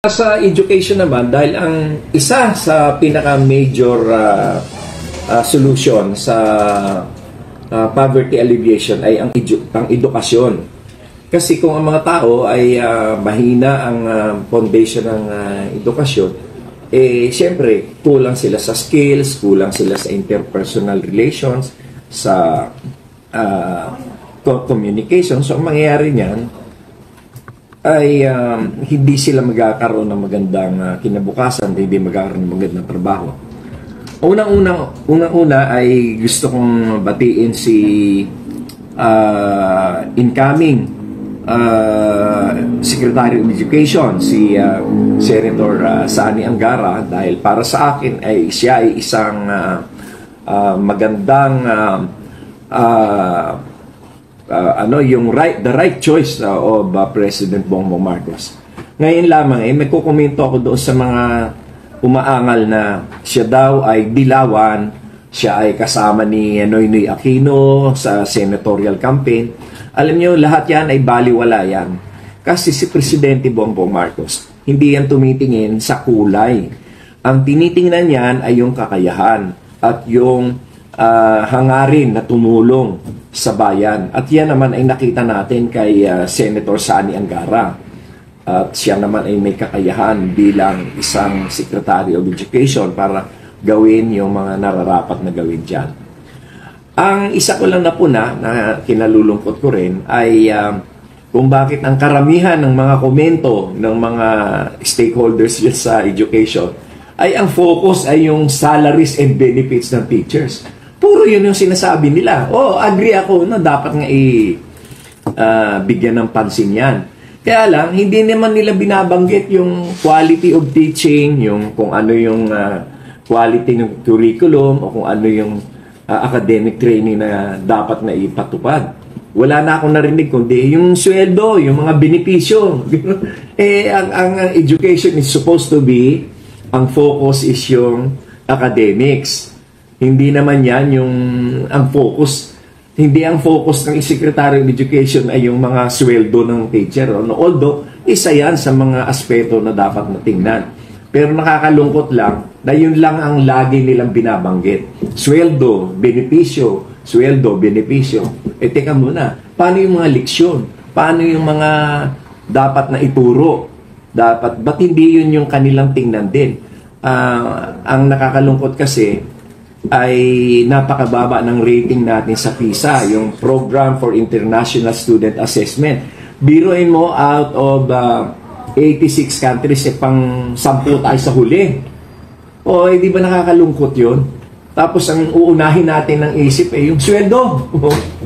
Sa education naman, dahil ang isa sa pinaka-major solution sa poverty alleviation ay ang edukasyon. Kasi kung ang mga tao ay mahina ang foundation ng edukasyon, siyempre kulang sila sa skills, kulang sila sa interpersonal relations, sa communication. So ang mangyayari niyan ay hindi sila magkakaroon ng magandang kinabukasan, hindi magkakaroon ng magandang trabaho. Unang-una ay gusto kong batiin si incoming Secretary of Education, si Senator Sani Angara, dahil para sa akin ay siya ay isang magandang the right choice of President Bongbong Marcos. Ngayon lamang may kukomento ako doon sa mga umaangal na siya daw ay dilawan, siya ay kasama ni Noynoy Aquino sa senatorial campaign. Alam niyo, lahat yan ay baliwala yan. Kasi si Presidente Bongbong Marcos, hindi yan tumitingin sa kulay. Ang tinitingnan niyan ay yung kakayahan at yung hangarin na tumulong sa bayan. At yan naman ay nakita natin kay Senator Sani Angara. At siya naman ay may kakayahan bilang isang Secretary of Education para gawin yung mga nararapat na gawin dyan. Ang isa ko lang na kinalulungkot ko rin ay kung bakit ang karamihan ng mga komento ng mga stakeholders dyan sa education ay ang focus ay yung salaries and benefits ng teachers. Puro yun yung sinasabi nila. Agree ako na dapat nga bigyan ng pansin yan. Kaya lang, hindi naman nila binabanggit yung quality of teaching, yung kung ano yung quality ng curriculum o kung ano yung academic training na dapat na ipatupad. Wala na akong narinig kundi yung sweldo, yung mga benepisyo. Ang education is supposed to be, ang focus is yung academics. Hindi naman yan ang focus. Hindi ang focus ng Secretary of Education ay yung mga sweldo ng teacher. Although, isa yan sa mga aspeto na dapat natingnan. Pero nakakalungkot lang na yun lang ang lagi nilang binabanggit. Sweldo, benepisyo, sweldo, benepisyo. Teka muna, paano yung mga leksyon? Paano yung mga dapat na ituro? Ba't hindi yun yung kanilang tingnan din? Ang nakakalungkot kasi ay napakababa ng rating natin sa PISA, yung Program for International Student Assessment. Biruin mo, out of 86 countries, pang 10 tayo sa huli. Di ba nakakalungkot yun? Tapos ang uunahin natin ng isip yung sweldo.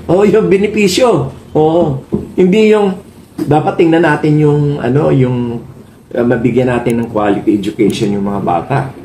Yung benepisyo. Hindi yung dapat tingnan natin yung mabigyan natin ng quality education yung mga bata.